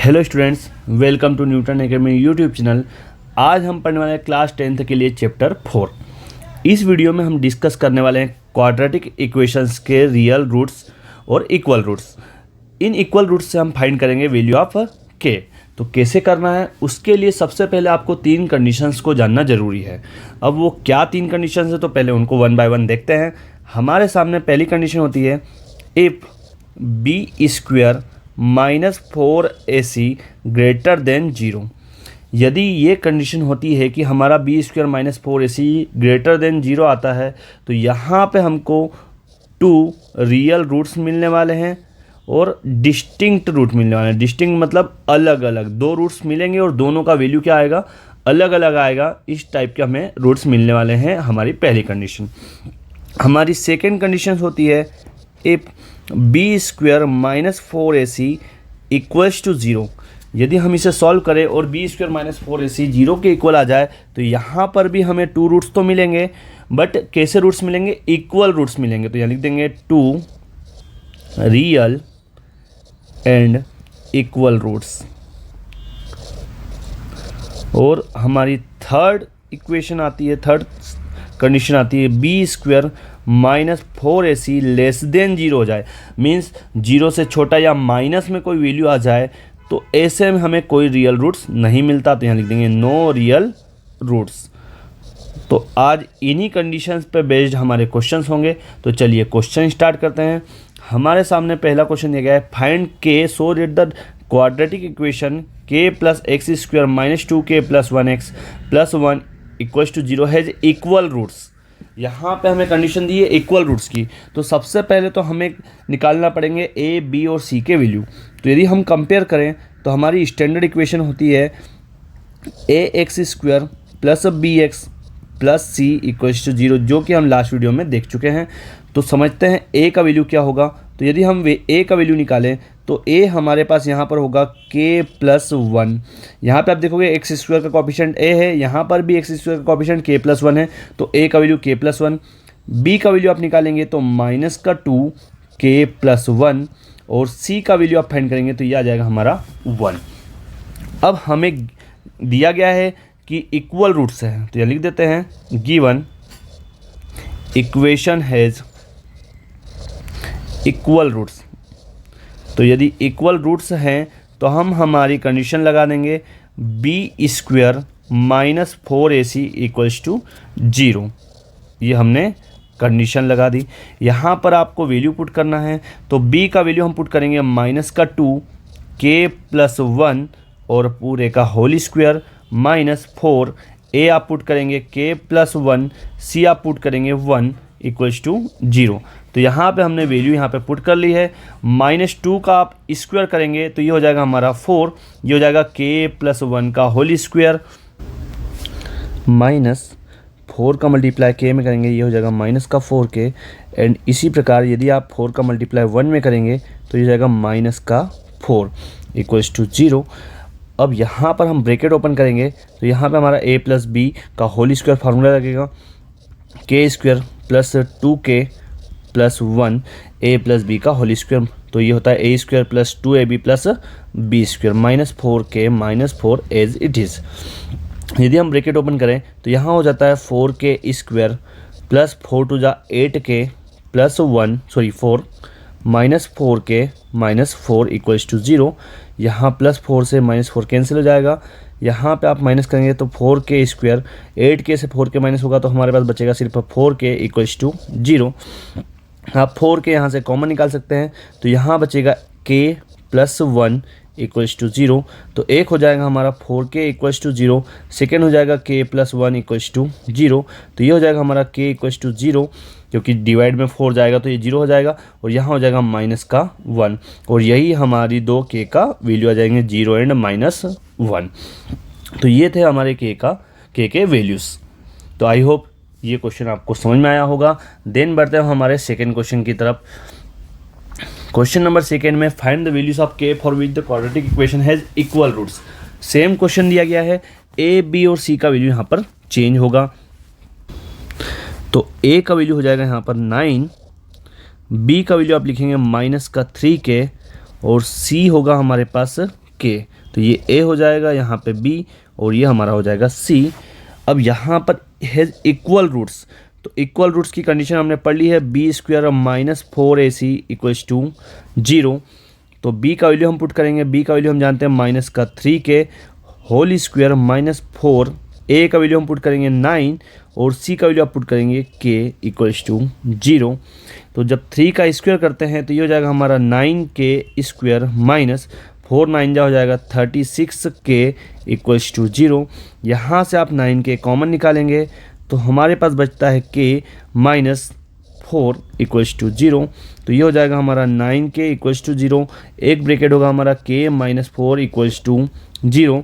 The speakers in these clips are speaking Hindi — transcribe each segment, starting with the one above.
Hello students, welcome to Newton academy YouTube channel. आज हम पढ़ने वाले हैं क्लास 10th के लिए चैप्टर 4। इस वीडियो में हम डिस्कस करने वाले हैं क्वाड्रेटिक इक्वेशंस के रियल रूट्स और इक्वल रूट्स। इन इक्वल रूट्स से हम फाइंड करेंगे वैल्यू ऑफ के। तो कैसे करना है, उसके लिए सबसे पहले आपको 3 कंडीशंस को जानना ज़रूरी है। अब वो क्या 3 कंडीशंस है, तो पहले उनको वन बाय वन देखते हैं। हमारे सामने पहली कंडीशन होती है if b² -4ac greater than 0। यदि ये कंडीशन होती है कि हमारा b² -4ac ग्रेटर देन 0 आता है, तो यहाँ पे हमको 2 रियल रूट्स मिलने वाले हैं और डिस्टिंक्ट रूट मिलने वाले हैं। डिस्टिंक्ट मतलब अलग अलग 2 रूट्स मिलेंगे और दोनों का वैल्यू क्या आएगा, अलग अलग आएगा। इस टाइप के हमें रूट्स मिलने वाले हैं, हमारी पहली कंडीशन। हमारी सेकेंड कंडीशन होती है if b² -4ac equals to 0। यदि हम इसे सॉल्व करें और b² -4ac 0 के इक्वल आ जाए, तो यहाँ पर भी हमें 2 रूट्स तो मिलेंगे, बट कैसे रूट्स मिलेंगे, इक्वल रूट्स मिलेंगे। तो यहाँ लिख देंगे 2 रियल एंड इक्वल रूट्स। और हमारी थर्ड इक्वेशन आती है, थर्ड कंडीशन आती है b² -4ac लेस देन 0 हो जाए। मीन्स 0 से छोटा या माइनस में कोई वैल्यू आ जाए, तो ऐसे में हमें कोई रियल रूट्स नहीं मिलता। तो यहाँ लिख देंगे नो रियल रूट्स। तो आज इन्हीं कंडीशंस पे बेस्ड हमारे क्वेश्चंस होंगे। तो चलिए क्वेश्चन स्टार्ट करते हैं। हमारे सामने पहला क्वेश्चन दिया गया है, फाइंड के so that the quadratic equation k + x² - 2k + 1x + 1 = 0 has equal roots. यहाँ पे हमें कंडीशन दी है इक्वल रूट्स की। तो सबसे पहले तो हमें निकालना पड़ेंगे a, b और c के वैल्यू। तो यदि हम कंपेयर करें तो हमारी स्टैंडर्ड इक्वेशन होती है ax² + bx + c = 0, जो कि हम लास्ट वीडियो में देख चुके हैं। तो समझते हैं a का वैल्यू क्या होगा। तो यदि हम a का वैल्यू निकालें तो a हमारे पास यहाँ पर होगा k + 1। यहाँ पे आप देखोगे x² का कोएफिशिएंट a है, यहाँ पर भी x² का कोएफिशिएंट k + 1 है। तो a का वैल्यू k + 1। b का वैल्यू आप निकालेंगे तो -2 k + 1 और c का वैल्यू आप फाइंड करेंगे तो ये आ जाएगा हमारा 1। अब हमें दिया गया है कि इक्वल रूट्स है, तो यह लिख देते हैं given equation has equal roots. तो यदि इक्वल रूट्स हैं तो हम हमारी कंडीशन लगा देंगे b² -4ac = 0। ये हमने कंडीशन लगा दी। यहाँ पर आपको वैल्यू पुट करना है, तो b का वैल्यू हम पुट करेंगे -2 k + 1 और पूरे का होल स्क्वायर -4। a आप पुट करेंगे k + 1, c आप पुट करेंगे 1 = 0। तो यहाँ पे हमने वैल्यू यहाँ पे पुट कर ली है। -2 का आप स्क्वायर करेंगे तो ये हो जाएगा हमारा 4। ये हो जाएगा k + 1 का होल स्क्वायर -4 का मल्टीप्लाई k में करेंगे, ये हो जाएगा -4k। एंड इसी प्रकार यदि आप 4 का मल्टीप्लाई 1 में करेंगे तो ये जाएगा -4 = 0। अब यहाँ पर हम ब्रैकेट ओपन करेंगे तो यहाँ पे हमारा a + b का होल स्क्वायर फार्मूला लगेगा, k² + 2k + 1 a + b का होल स्क्वायर। तो ये होता है a² + 2ab + b² -4k -4 as it is. यदि हम ब्रैकेट ओपन करें तो यहाँ हो जाता है 4k² + 4 × 8k + 1 4 -4k -4 = 0। यहाँ +4 से -4 कैंसिल हो जाएगा। यहाँ पे आप माइनस करेंगे तो 4k², 8k से 4k माइनस होगा तो हमारे पास बचेगा सिर्फ 4k = 0। आप 4k यहाँ से कॉमन निकाल सकते हैं, तो यहाँ बचेगा k + 1 = 0। तो एक हो जाएगा हमारा 4k = 0, सेकेंड हो जाएगा k + 1 = 0। तो ये हो जाएगा हमारा k = 0, क्योंकि डिवाइड में 4 जाएगा तो ये 0 हो जाएगा और यहाँ हो जाएगा -1। और यही हमारी 2k का वैल्यू आ जाएंगे 0 एंड -1। तो ये थे हमारे k के वैल्यूज़। तो आई होप ये क्वेश्चन आपको समझ में आया होगा। देन बढ़ते हैं हमारे सेकेंड क्वेश्चन की तरफ। क्वेश्चन नंबर सेकेंड में find the values of k for which the quadratic equation has equal roots. Same question दिया गया है, a, b और c का वैल्यू यहाँ पर चेंज होगा। तो a का वैल्यू हो जाएगा यहाँ पर 9, b का वैल्यू आप लिखेंगे -3k और c होगा हमारे पास के। तो ये ए हो जाएगा, यहाँ पे बी, और ये हमारा हो जाएगा सी। अब यहाँ पर हैज़ इक्वल रूट्स, तो इक्वल रूट्स की कंडीशन हमने पढ़ ली है, b square minus 4ac equals to 0। तो b का वैल्यू हम पुट करेंगे, b का वैल्यू हम जानते हैं माइनस का 3k whole square minus 4, a का वैल्यू हम पुट करेंगे 9, और c का वैल्यू आप पुट करेंगे k इक्वल्स टू 0। तो जब 3 का स्क्वायर करते हैं तो ये हो जाएगा हमारा 9k स्क्वायर माइनस 4 9 जा हो जाएगा 36k इक्वल्स टू 0। यहाँ से आप 9k कॉमन निकालेंगे तो हमारे पास बचता है k माइनस 4 इक्वल्स टू 0। तो ये हो जाएगा हमारा 9k इक्वल्स टू 0, एक ब्रैकेट होगा हमारा k माइनस 4 इक्वल्स टू 0।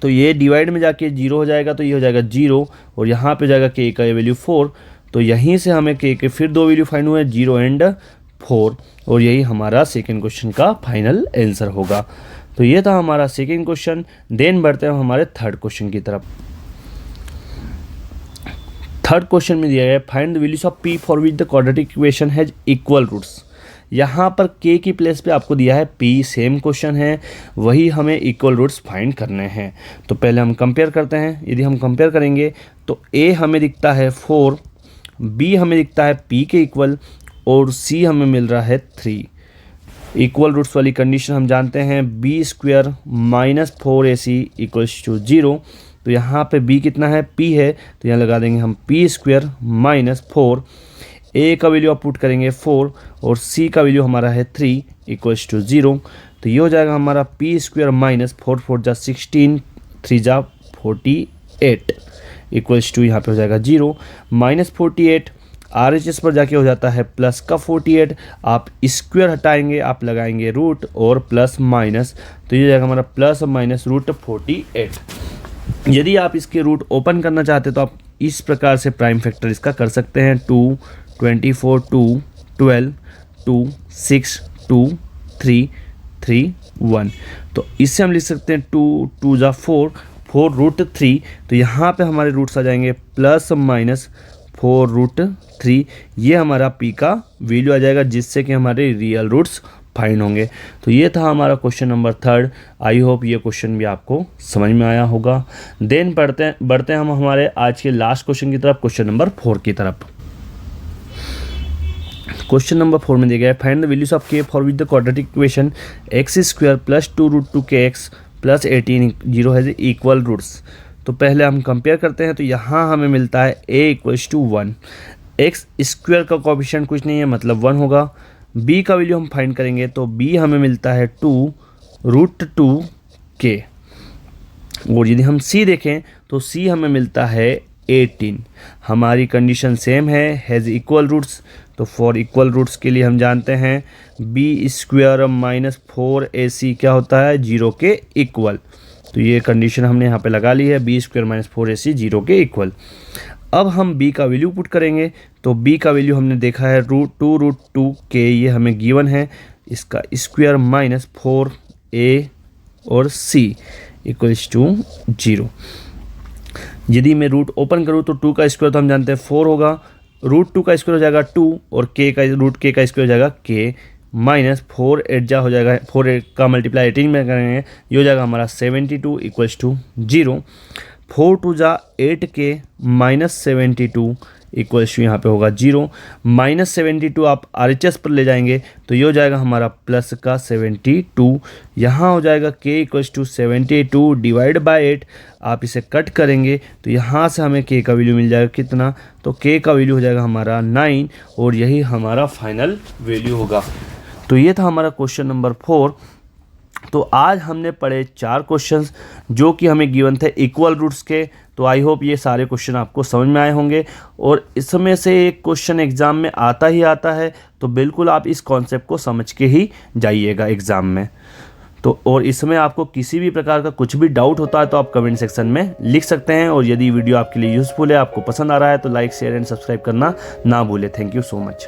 तो ये डिवाइड में जाके 0 हो जाएगा, तो ये हो जाएगा 0, और यहाँ पे जाएगा k का वैल्यू 4। तो यहीं से हमें k के फिर दो वैल्यू फाइंड हुए, 0 एंड 4, और यही हमारा सेकेंड क्वेश्चन का फाइनल आंसर होगा। तो ये था हमारा सेकेंड क्वेश्चन। देन बढ़ते हैं हमारे थर्ड क्वेश्चन की तरफ। थर्ड क्वेश्चन में दिया गया find the values of p for which the quadratic equation has equal roots. यहाँ पर k की प्लेस पे आपको दिया है p, सेम क्वेश्चन है, वही हमें इक्वल रूट्स फाइंड करने हैं। तो पहले हम कंपेयर करते हैं। यदि हम कंपेयर करेंगे तो a हमें दिखता है 4, b हमें दिखता है p के इक्वल, और c हमें मिल रहा है 3। इक्वल रूट्स वाली कंडीशन हम जानते हैं, b square minus 4ac equals to 0। तो यहाँ पे b कितना है, p है, तो यहाँ लगा देंगे हम p स्क्वायर माइनस 4, a का वैल्यू आप पुट करेंगे 4, और c का वैल्यू हमारा है 3 इक्वल्स टू 0। तो ये हो जाएगा हमारा p स्क्वायर माइनस 4 4 जा 16, 3 जा 48 इक्वल्स टू यहाँ पे हो जाएगा 0 माइनस 48। RHS पर जाके हो जाता है प्लस का 48, आप स्क्वायर हटाएंगे, आप लगाएंगे रूट और प्लस माइनस, तो ये जाएगा हमारा प्लस माइनस रूट 48। यदि आप इसके रूट ओपन करना चाहते हैं तो आप इस प्रकार से प्राइम फैक्टर इसका कर सकते हैं, 2, 24, 2, 12, 2, 6, 2, 3, 3, 1। तो इससे हम लिख सकते हैं 2, 2 जा 4, 4 रूट 3। तो यहाँ पे हमारे रूट्स आ जाएंगे प्लस माइनस 4 रूट 3, ये हमारा p का वैल्यू आ जाएगा, जिससे कि हमारे रियल रूट्स फाइंड होंगे। तो ये था हमारा question number third. I hope ये क्वेश्चन भी आपको समझ में आया होगा। देन बढ़ते हैं हम हमारे आज के लास्ट क्वेश्चन की तरफ, क्वेश्चन नंबर 4 की तरफ। क्वेश्चन नंबर 4 में दिया गया है find the values of k for which the quadratic equation x square plus 2 root 2 kx plus 18 0 has equal roots. तो पहले हम कंपेयर करते हैं। तो यहाँ हमें मिलता है a equals to 1, x square का कोएफिशिएंट कुछ नहीं है मतलब 1 होगा। b का वैल्यू हम फाइंड करेंगे तो b हमें मिलता है 2 रूट 2 k, और यदि हम c देखें तो c हमें मिलता है 18। हमारी कंडीशन सेम है, हैज़ इक्वल रूट्स। तो फॉर इक्वल रूट्स के लिए हम जानते हैं b स्क्वायर माइनस 4ac क्या होता है, 0 के इक्वल। तो ये कंडीशन हमने यहाँ पे लगा ली है, b स्क्वायर माइनस 4ac 0 के इक्वल। अब हम b का वैल्यू पुट करेंगे तो b का वैल्यू हमने देखा है रूट 2 k, ये हमें गिवन है, इसका स्क्वायर माइनस 4a और c इक्वल्स टू 0। यदि मैं रूट ओपन करूँ तो 2 का स्क्वायर तो हम जानते हैं 4 होगा, रूट 2 का स्क्वायर हो जाएगा 2, और k का रूट k का स्क्वायर हो जाएगा k माइनस 4 8 जा हो जाएगा, 4 का मल्टीप्लाई 18 में करेंगे, ये हो जाएगा हमारा 72 इक्वल्स टू 0। 4 2 जा 8k माइनस 72 इक्वल्स टू यहाँ पे होगा 0। माइनस 72 आप RHS पर ले जाएंगे तो ये हो जाएगा हमारा प्लस का 72, यहाँ हो जाएगा k equals to 72 divide by 8। आप इसे कट करेंगे तो यहाँ से हमें k का वैल्यू मिल जाएगा कितना, तो k का वैल्यू हो जाएगा हमारा 9, और यही हमारा फाइनल वैल्यू होगा। तो ये था हमारा क्वेश्चन नंबर 4। तो आज हमने पढ़े 4 क्वेश्चंस जो कि हमें गिवन थे इक्वल रूट्स के। तो आई होप ये सारे क्वेश्चन आपको समझ में आए होंगे, और इसमें से एक क्वेश्चन एग्ज़ाम में आता ही आता है, तो बिल्कुल आप इस कॉन्सेप्ट को समझ के ही जाइएगा एग्ज़ाम में। तो और इसमें आपको किसी भी प्रकार का कुछ भी डाउट होता है तो आप कमेंट सेक्शन में लिख सकते हैं, और यदि वीडियो आपके लिए यूज़फुल है, आपको पसंद आ रहा है तो लाइक शेयर एंड सब्सक्राइब करना ना भूलें। Thank you so much.